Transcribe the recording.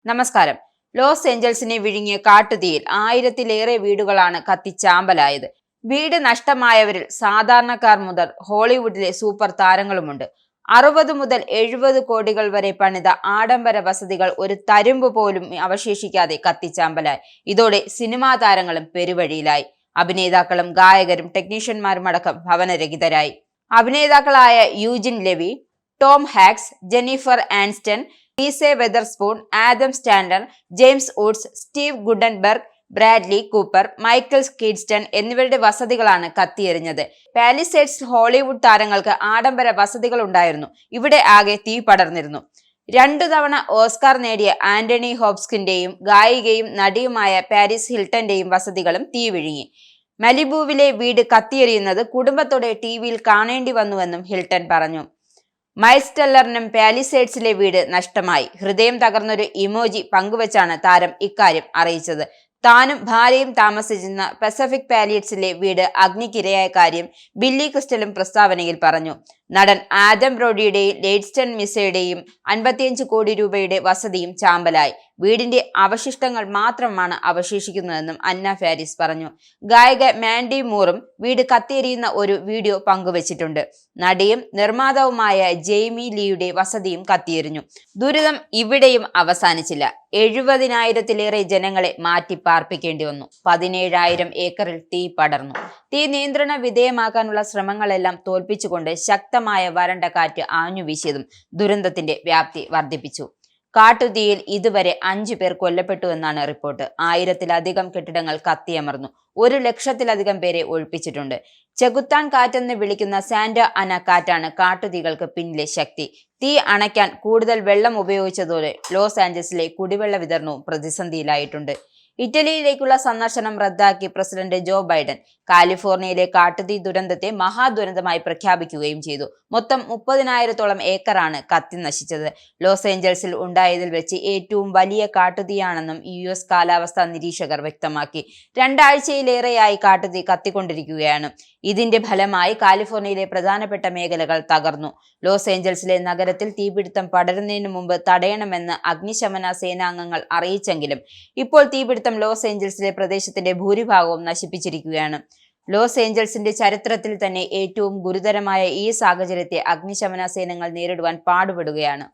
നമസ്കാരം. ലോസ് ഏഞ്ചൽസിനെ വിഴുങ്ങിയ കാട്ടുതീയിൽ 1000-ലേറെ വീടുകളാണ് കത്തിച്ചാമ്പലായത്. വീട് നഷ്ടമായവരിൽ സാധാരണക്കാർ മുതൽ ഹോളിവുഡിലെ സൂപ്പർ താരങ്ങളുമുണ്ട്. 60 മുതൽ 70 കോടികൾ വരെ പണിത ആഡംബര വസതികൾ ഒരു തരിമ്പ് പോലും അവശേഷിക്കാതെ കത്തിച്ചാമ്പലായി. ഇതോടെ സിനിമാ താരങ്ങളും പെരുവഴിയിലായി. അഭിനേതാക്കളും ഗായകരും ടെക്നീഷ്യന്മാരും അടക്കം ഭവനരഹിതരായി. അഭിനേതാക്കളായ Eugene Levy, Tom Hanks, Jennifer Aniston, Reese Witherspoon, Adam Sandler, James Woods, Steve Guttenberg, Bradley Cooper, Michael Keaton എന്നിവരുടെ വസതികളാണ് കത്തിയെറിഞ്ഞത്. പാലിസേഡ്സ് ഹോളിവുഡ് താരങ്ങൾക്ക് ആഡംബര വസതികൾ ഉണ്ടായിരുന്നു. ഇവിടെ ആകെ തീ പടർന്നിരുന്നു. 2 തവണ ഓസ്കാർ നേടിയ ആന്റണി ഹോപ്കിൻസിന്റെയും ഗായികയും നടിയുമായ പാരിസ് ഹിൽട്ടന്റെയും വസതികളും തീ വിഴുങ്ങി. മലിബുവിലെ വീട് കത്തിയെറിയുന്നത് കുടുംബത്തോടെ ടിവിയിൽ കാണേണ്ടി വന്നുവെന്നും ഹിൽട്ടൺ പറഞ്ഞു. മൈൽസ് ടെല്ലറിനും പാലിസേഡ്സിലെ വീട് നഷ്ടമായി. ഹൃദയം തകർന്നൊരു ഇമോജി പങ്കുവച്ചാണ് താരം ഇക്കാര്യം അറിയിച്ചത്. താനും ഭാര്യയും താമസിച്ചിരുന്ന പസഫിക് പാലിസേഡ്സിലെ വീട് അഗ്നിക്കിരയായ കാര്യം ബില്ലി ക്രിസ്റ്റലും പ്രസ്താവനയിൽ പറഞ്ഞു. നടൻ ആദം ബ്രോഡിയുടെയും ലേഡ്സ്റ്റൺ മിസയുടെയും 55 കോടി രൂപയുടെ വസതിയും ചാമ്പലായി. വീടിന്റെ അവശിഷ്ടങ്ങൾ മാത്രമാണ് അവശേഷിക്കുന്നതെന്നും അന്ന ഫാരിസ് പറഞ്ഞു. ഗായിക മാൻഡി മൂറും വീട് കത്തിയെരിയുന്ന ഒരു വീഡിയോ പങ്കുവച്ചിട്ടുണ്ട്. നടിയും നിർമ്മാതാവുമായ ജെയ്മി ലീയുടെ വസതിയും കത്തിയെരിഞ്ഞു. ദുരിതം ഇവിടെയും അവസാനിച്ചില്ല. 70,000-ലേറെ ജനങ്ങളെ മാറ്റി പാർപ്പിക്കേണ്ടി വന്നു. 17,000 ഏക്കറിൽ തീ പടർന്നു. തീ നിയന്ത്രണ വിധേയമാക്കാനുള്ള ശ്രമങ്ങളെല്ലാം തോൽപ്പിച്ചുകൊണ്ട് ശക്തമായ വരണ്ട കാറ്റ് ആഞ്ഞുവീശിയതും ദുരന്തത്തിന്റെ വ്യാപ്തി വർദ്ധിപ്പിച്ചു. കാട്ടുതീയിൽ ഇതുവരെ 5 പേർ കൊല്ലപ്പെട്ടുവെന്നാണ് റിപ്പോർട്ട്. 1000-ലധികം കെട്ടിടങ്ങൾ കത്തിയമർന്നു. 1 ലക്ഷത്തിലധികം പേരെ ഒഴിപ്പിച്ചിട്ടുണ്ട്. ചെകുത്താൻ കാറ്റെന്ന് വിളിക്കുന്ന സാന്റ അന കാറ്റാണ് കാട്ടുതീകൾക്ക് പിന്നിലെ ശക്തി. തീ അണയ്ക്കാൻ കൂടുതൽ വെള്ളം ഉപയോഗിച്ചതോടെ ലോസ് ആഞ്ചൽസിലെ കുടിവെള്ള വിതരണവും പ്രതിസന്ധിയിലായിട്ടുണ്ട്. ഇറ്റലിയിലേക്കുള്ള സന്ദർശനം റദ്ദാക്കി പ്രസിഡന്റ് ജോ ബൈഡൻ കാലിഫോർണിയയിലെ കാട്ടുതീ ദുരന്തത്തെ മഹാദുരന്തമായി പ്രഖ്യാപിക്കുകയും ചെയ്തു. മൊത്തം 30,000-ഓളം ഏക്കറാണ് കത്തി നശിച്ചത്. ലോസ് ഏഞ്ചൽസിൽ ഉണ്ടായതിൽ വെച്ച് ഏറ്റവും വലിയ കാട്ടുതീയാണെന്നും US കാലാവസ്ഥാ നിരീക്ഷകർ വ്യക്തമാക്കി. 2 ആഴ്ചയിലേറെയായി കാട്ടുതീ കത്തിക്കൊണ്ടിരിക്കുകയാണ്. ഇതിന്റെ ഫലമായി കാലിഫോർണിയയിലെ പ്രധാനപ്പെട്ട മേഖലകൾ തകർന്നു. ലോസ് ഏഞ്ചൽസിലെ നഗരത്തിൽ തീപിടുത്തം പടരുന്നതിന് മുമ്പ് തടയണമെന്ന് അഗ്നിശമന സേനാംഗങ്ങൾ അറിയിച്ചെങ്കിലും ഇപ്പോൾ തീപിടുത്തം ലോസ് ഏഞ്ചൽസിലെ പ്രദേശത്തിന്റെ ഭൂരിഭാഗവും നശിപ്പിച്ചിരിക്കുകയാണ്. ലോസ് ഏഞ്ചൽസിന്റെ ചരിത്രത്തിൽ തന്നെ ഏറ്റവും ഗുരുതരമായ ഈ സാഹചര്യത്തെ അഗ്നിശമന സേനകൾ നേരിടുവാൻ പാടുപെടുകയാണ്.